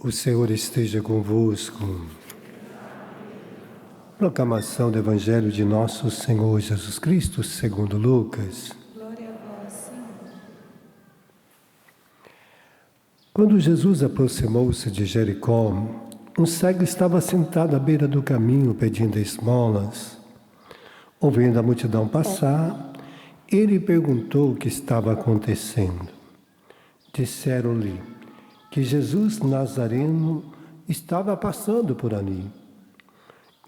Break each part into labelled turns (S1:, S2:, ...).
S1: O Senhor esteja convosco. Proclamação do Evangelho de Nosso Senhor Jesus Cristo, segundo Lucas.
S2: Glória a vós, Senhor.
S1: Quando Jesus aproximou-se de Jericó, um cego estava sentado à beira do caminho pedindo esmolas. Ouvindo a multidão passar, ele perguntou o que estava acontecendo. Disseram-lhe que Jesus Nazareno estava passando por ali.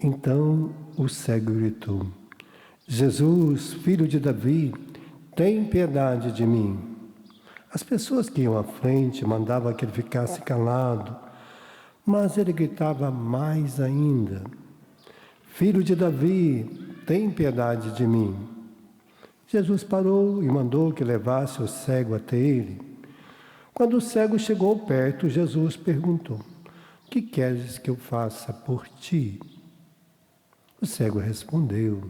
S1: Então o cego gritou: Jesus, filho de Davi, tem piedade de mim. As pessoas que iam à frente mandavam que ele ficasse calado, mas ele gritava mais ainda: Filho de Davi, tem piedade de mim. Jesus parou e mandou que levasse o cego até ele. Quando o cego chegou perto, Jesus perguntou: que queres que eu faça por ti? O cego respondeu: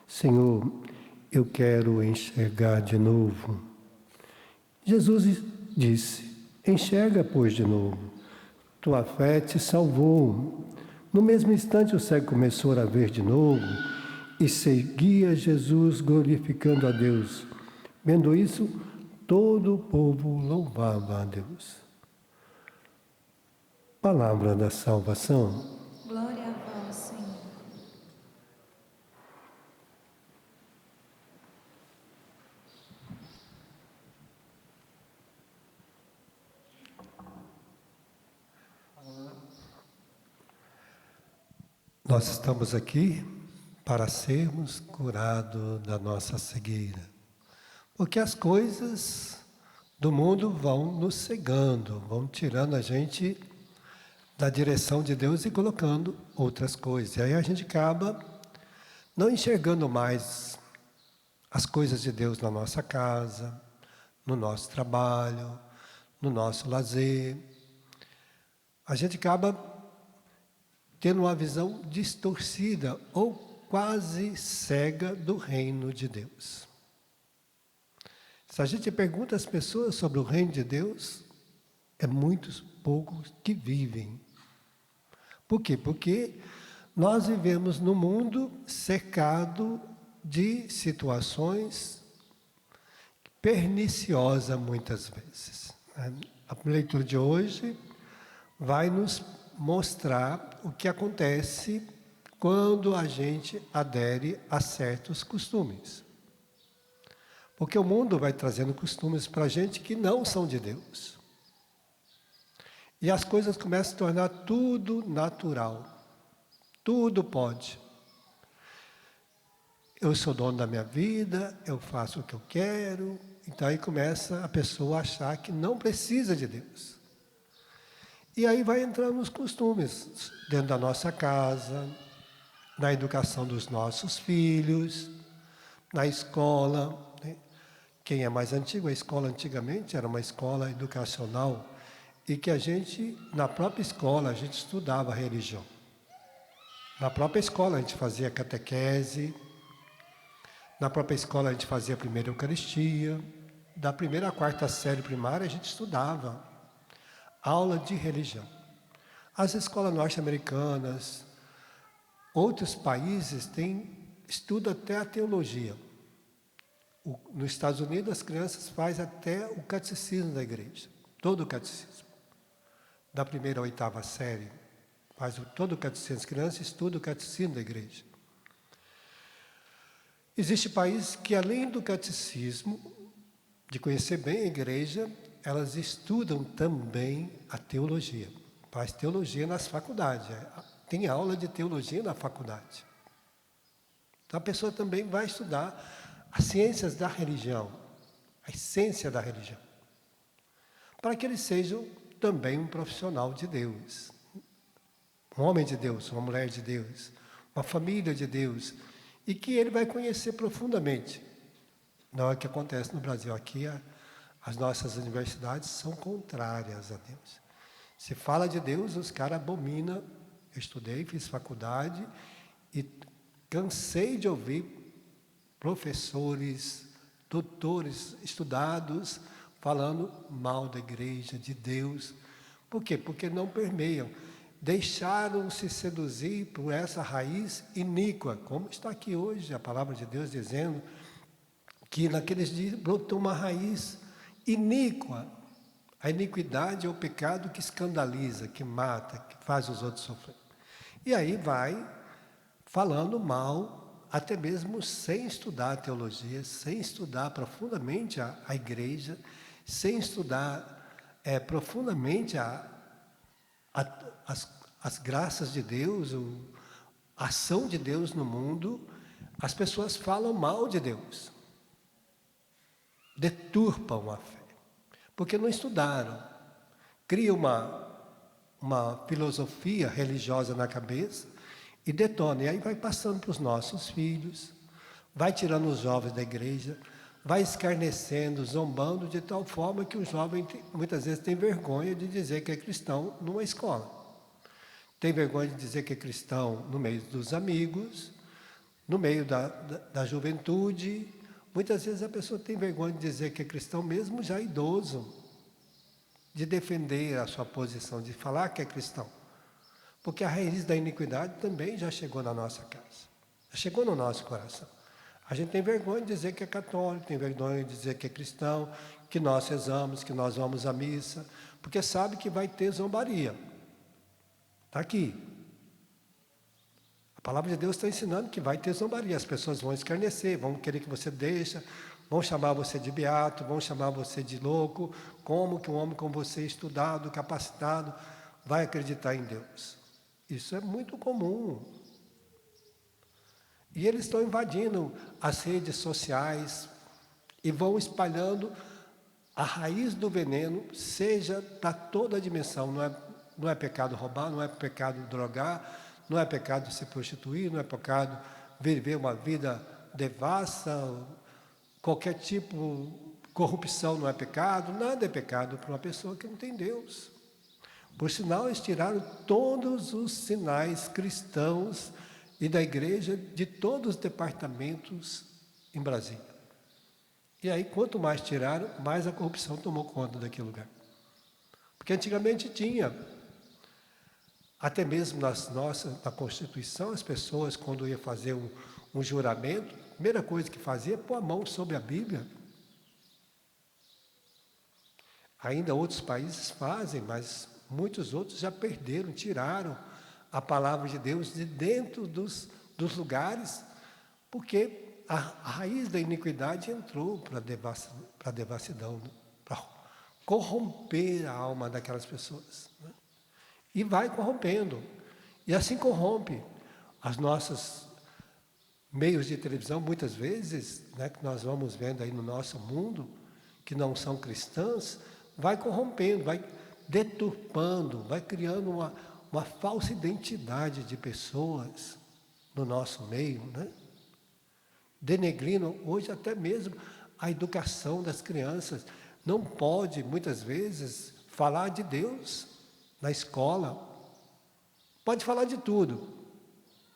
S1: Senhor, eu quero enxergar de novo. Jesus disse: enxerga, pois, de novo. Tua fé te salvou. No mesmo instante, o cego começou a ver de novo e seguia Jesus, glorificando a Deus. Vendo isso, todo o povo louvava a Deus. Palavra da salvação.
S2: Glória a vós, Senhor.
S1: Nós estamos aqui para sermos curados da nossa cegueira. Porque as coisas do mundo vão nos cegando, vão tirando a gente da direção de Deus e colocando outras coisas. E aí a gente acaba não enxergando mais as coisas de Deus na nossa casa, no nosso trabalho, no nosso lazer. A gente acaba tendo uma visão distorcida ou quase cega do reino de Deus. Se a gente pergunta às pessoas sobre o reino de Deus, é muitos poucos que vivem. Por quê? Porque nós vivemos num mundo cercado de situações perniciosas muitas vezes. A leitura de hoje vai nos mostrar o que acontece quando a gente adere a certos costumes. Porque o mundo vai trazendo costumes para a gente que não são de Deus. E as coisas começam a se tornar tudo natural. Tudo pode. Eu sou dono da minha vida, eu faço o que eu quero. Então aí começa a pessoa a achar que não precisa de Deus. E aí vai entrando nos costumes, dentro da nossa casa, na educação dos nossos filhos, na escola. Né? Quem é mais antigo, a escola antigamente era uma escola educacional e que a gente, na própria escola, a gente estudava a religião. Na própria escola a gente fazia catequese, na própria escola a gente fazia a primeira Eucaristia, da primeira à quarta série primária a gente estudava aula de religião. As escolas norte-americanas, outros países estudam até a teologia. Nos Estados Unidos, as crianças fazem até o catecismo da igreja, todo o catecismo. Da primeira à oitava série, faz todo o catecismo. As crianças estudam o catecismo da igreja. Existem países que, além do catecismo, de conhecer bem a igreja, elas estudam também a teologia. Faz teologia nas faculdades. Tem aula de teologia na faculdade. Então a pessoa também vai estudar as ciências da religião, a essência da religião, para que eles sejam também um profissional de Deus, um homem de Deus, uma mulher de Deus, uma família de Deus, e que ele vai conhecer profundamente. Não é o que acontece no Brasil. Aqui as nossas universidades são contrárias a Deus. Se fala de Deus, os caras abominam. Eu estudei, fiz faculdade e cansei de ouvir professores, doutores estudados falando mal da igreja, de Deus, Por quê? Porque não permeiam. Deixaram-se seduzir por essa raiz iníqua, como está aqui hoje a palavra de Deus dizendo que naqueles dias brotou uma raiz iníqua. A iniquidade é o pecado que escandaliza, que mata, que faz os outros sofrer. E aí vai falando mal, até mesmo sem estudar a teologia, sem estudar profundamente a igreja, sem estudar profundamente as graças de Deus, a ação de Deus no mundo. As pessoas falam mal de Deus, deturpam a fé, porque não estudaram, criam uma filosofia religiosa na cabeça e detona. E aí vai passando para os nossos filhos, vai tirando os jovens da igreja, vai escarnecendo, zombando, de tal forma que o jovem muitas vezes tem vergonha de dizer que é cristão numa escola. Tem vergonha de dizer que é cristão no meio dos amigos, no meio da juventude. Muitas vezes a pessoa tem vergonha de dizer que é cristão mesmo já idoso, de defender a sua posição, de falar que é cristão. Porque a raiz da iniquidade também já chegou na nossa casa, já chegou no nosso coração. A gente tem vergonha de dizer que é católico, tem vergonha de dizer que é cristão, que nós rezamos, que nós vamos à missa, porque sabe que vai ter zombaria. Está aqui. A palavra de Deus está ensinando que vai ter zombaria, as pessoas vão escarnecer, vão querer que você deixe, vão chamar você de beato, vão chamar você de louco. Como que um homem como você, estudado, capacitado, vai acreditar em Deus? Isso é muito comum. E eles estão invadindo as redes sociais e vão espalhando a raiz do veneno, seja para toda a dimensão. Não é pecado roubar, não é pecado drogar, não é pecado se prostituir, não é pecado viver uma vida devassa, qualquer tipo de corrupção não é pecado, nada é pecado para uma pessoa que não tem Deus. Por sinal, eles tiraram todos os sinais cristãos e da igreja de todos os departamentos em Brasília. E aí, quanto mais tiraram, mais a corrupção tomou conta daquele lugar. Porque antigamente tinha, até mesmo na Constituição, as pessoas, quando iam fazer um juramento, a primeira coisa que fazia é pôr a mão sobre a Bíblia. Ainda outros países fazem, mas muitos outros já perderam, tiraram a palavra de Deus de dentro dos lugares, porque a raiz da iniquidade entrou para a devassidão, para corromper a alma daquelas pessoas, né? E vai corrompendo, e assim corrompe as nossas meios de televisão, muitas vezes, né, que nós vamos vendo aí no nosso mundo, que não são cristãs, vai corrompendo, vai deturpando, vai criando uma falsa identidade de pessoas no nosso meio, né? Denegrindo hoje até mesmo a educação das crianças. Não pode, muitas vezes, falar de Deus na escola. Pode falar de tudo,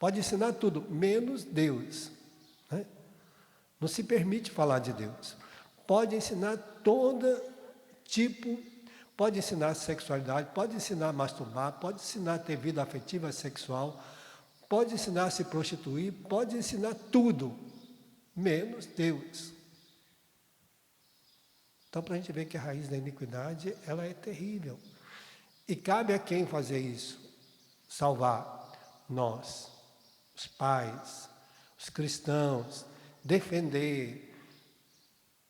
S1: pode ensinar tudo, menos Deus, né? Não se permite falar de Deus. Pode ensinar todo tipo, pode ensinar sexualidade, pode ensinar a masturbar, pode ensinar a ter vida afetiva sexual, pode ensinar a se prostituir, pode ensinar tudo, menos Deus. Então, para a gente ver que a raiz da iniquidade, ela é terrível. E cabe a quem fazer isso? Salvar nós, os pais, os cristãos, defender,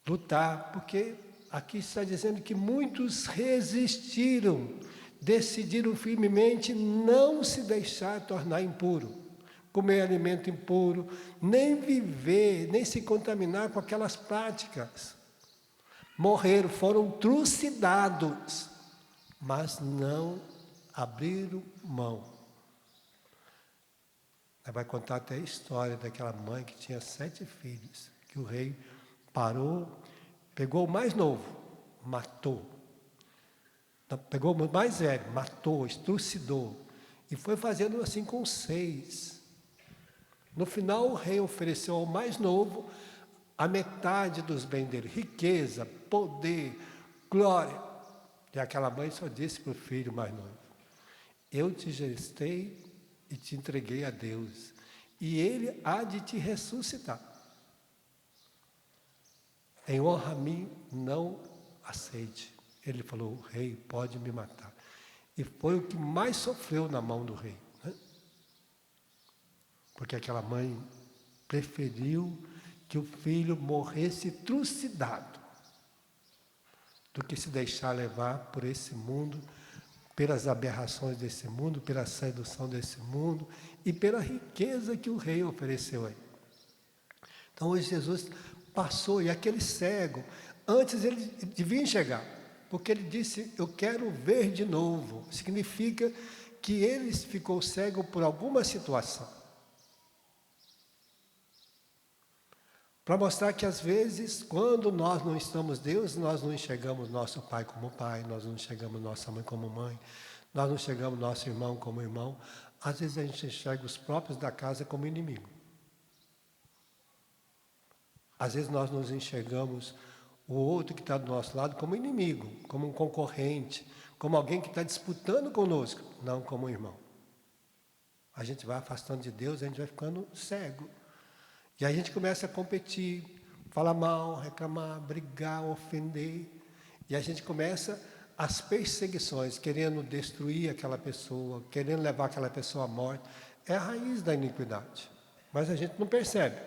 S1: lutar, porque aqui está dizendo que muitos resistiram, decidiram firmemente não se deixar tornar impuro, comer alimento impuro, nem viver, nem se contaminar com aquelas práticas. Morreram, foram trucidados, mas não abriram mão. Vai contar até a história daquela mãe que tinha 7 filhos, que o rei parou, pegou o mais novo, matou. Pegou o mais velho, matou, estrucidou. E foi fazendo assim com 6. No final, o rei ofereceu ao mais novo a metade dos bens dele, riqueza, poder, glória. E aquela mãe só disse para o filho mais novo: eu te gestei e te entreguei a Deus, e Ele há de te ressuscitar. Em honra a mim, não aceite. Ele falou: o rei pode me matar. E foi o que mais sofreu na mão do rei, né? Porque aquela mãe preferiu que o filho morresse trucidado do que se deixar levar por esse mundo, pelas aberrações desse mundo, pela sedução desse mundo e pela riqueza que o rei ofereceu a ele. Então hoje Jesus passou, e aquele cego, antes ele devia enxergar, porque ele disse: eu quero ver de novo. Significa que ele ficou cego por alguma situação. Para mostrar que às vezes, quando nós não estamos Deus, nós não enxergamos nosso pai como pai, nós não enxergamos nossa mãe como mãe, nós não enxergamos nosso irmão como irmão. Às vezes a gente enxerga os próprios da casa como inimigo. Às vezes nós nos enxergamos o outro que está do nosso lado como inimigo, como um concorrente, como alguém que está disputando conosco, não como um irmão. A gente vai afastando de Deus, a gente vai ficando cego. E aí a gente começa a competir, falar mal, reclamar, brigar, ofender. E a gente começa as perseguições, querendo destruir aquela pessoa, querendo levar aquela pessoa à morte. É a raiz da iniquidade. Mas a gente não percebe.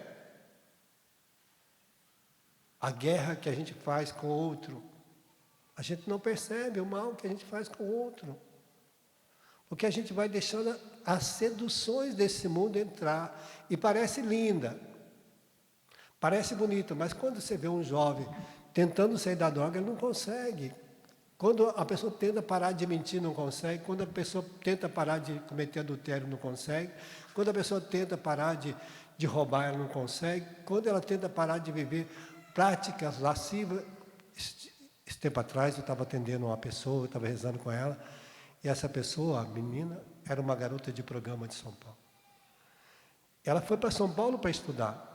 S1: A guerra que a gente faz com o outro, a gente não percebe o mal que a gente faz com o outro. Porque a gente vai deixando as seduções desse mundo entrar. E parece linda. Parece bonito, mas quando você vê um jovem tentando sair da droga, ele não consegue. Quando a pessoa tenta parar de mentir, não consegue. Quando a pessoa tenta parar de cometer adultério, não consegue. Quando a pessoa tenta parar de roubar, ela não consegue. Quando ela tenta parar de viver práticas lascivas. Esse tempo atrás eu estava atendendo uma pessoa, eu estava rezando com ela, e essa pessoa, a menina, era uma garota de programa de São Paulo. Ela foi para São Paulo para estudar.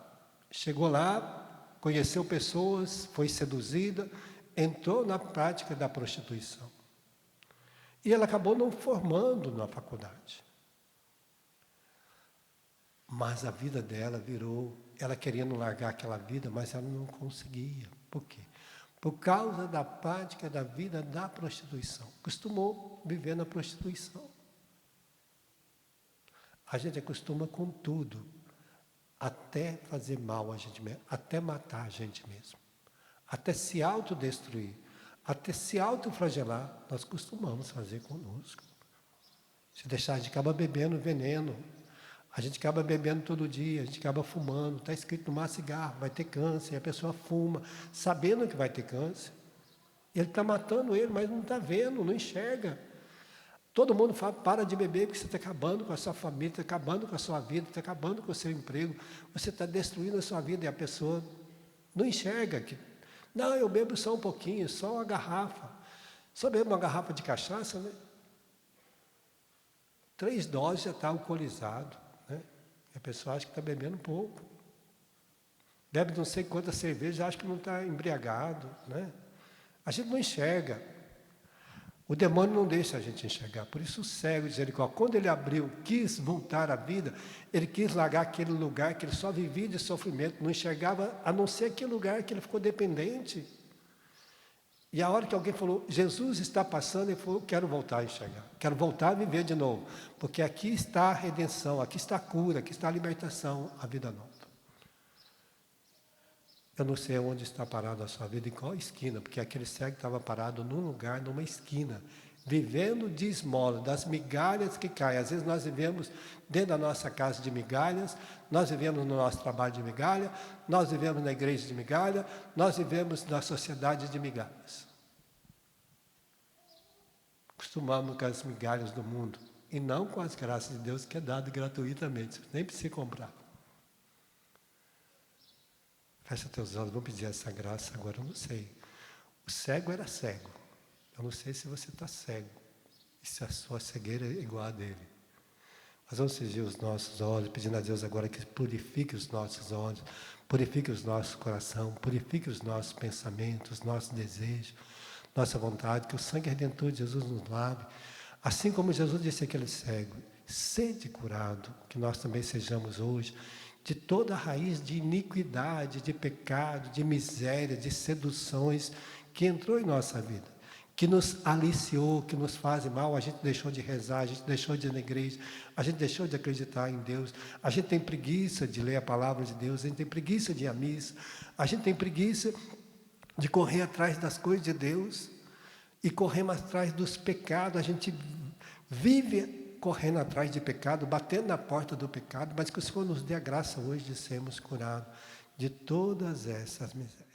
S1: Chegou lá, conheceu pessoas, foi seduzida, entrou na prática da prostituição. E ela acabou não formando na faculdade. Mas a vida dela virou, ela querendo largar aquela vida, mas ela não conseguia. Por quê? Por causa da prática da vida da prostituição. Costumou viver na prostituição. A gente acostuma com tudo. Até fazer mal a gente mesmo, até matar a gente mesmo, até se autodestruir, até se autoflagelar, nós costumamos fazer conosco. Se deixar, a gente acaba bebendo veneno, a gente acaba bebendo todo dia, a gente acaba fumando, está escrito no mar cigarro, vai ter câncer, e a pessoa fuma, sabendo que vai ter câncer. Ele está matando ele, mas não está vendo, não enxerga. Todo mundo fala: para de beber, porque você está acabando com a sua família, está acabando com a sua vida, está acabando com o seu emprego, você está destruindo a sua vida, e a pessoa não enxerga que, não, eu bebo só um pouquinho, só uma garrafa, só bebo uma garrafa de cachaça, né? 3 doses já está alcoolizado, né? E a pessoa acha que está bebendo pouco, bebe não sei quantas cervejas, acha que não está embriagado, né? A gente não enxerga. O demônio não deixa a gente enxergar. Por isso o cego de Jericó, quando ele abriu, quis voltar à vida, ele quis largar aquele lugar que ele só vivia de sofrimento, não enxergava, a não ser aquele lugar que ele ficou dependente. E a hora que alguém falou: Jesus está passando, ele falou: quero voltar a enxergar, quero voltar a viver de novo, porque aqui está a redenção, aqui está a cura, aqui está a libertação, a vida nova. Eu não sei onde está parado a sua vida, em qual esquina, porque aquele cego estava parado num lugar, numa esquina, vivendo de esmola, das migalhas que caem. Às vezes nós vivemos dentro da nossa casa de migalhas, nós vivemos no nosso trabalho de migalha, nós vivemos na igreja de migalha, nós vivemos na sociedade de migalhas. Costumamos com as migalhas do mundo, e não com as graças de Deus, que é dado gratuitamente, nem precisa comprar. Fecha teus olhos, vamos pedir essa graça agora. Eu não sei. O cego era cego. Eu não sei se você está cego. E se a sua cegueira é igual a dele. Mas vamos fingir os nossos olhos, pedindo a Deus agora que purifique os nossos olhos, purifique os nossos corações, purifique os nossos pensamentos, os nossos desejos. nossa vontade, que o sangue redentor de Jesus nos lave. Assim como Jesus disse àquele cego, sede curado, que nós também sejamos hoje, de toda a raiz de iniquidade, de pecado, de miséria, de seduções que entrou em nossa vida, que nos aliciou, que nos faz mal. A gente deixou de rezar, a gente deixou de ir na igreja, a gente deixou de acreditar em Deus, a gente tem preguiça de ler a palavra de Deus, a gente tem preguiça de ir à missa, a gente tem preguiça de correr atrás das coisas de Deus e corremos atrás dos pecados. A gente vive correndo atrás de pecado, batendo na porta do pecado, mas que o Senhor nos dê a graça hoje de sermos curados de todas essas misérias.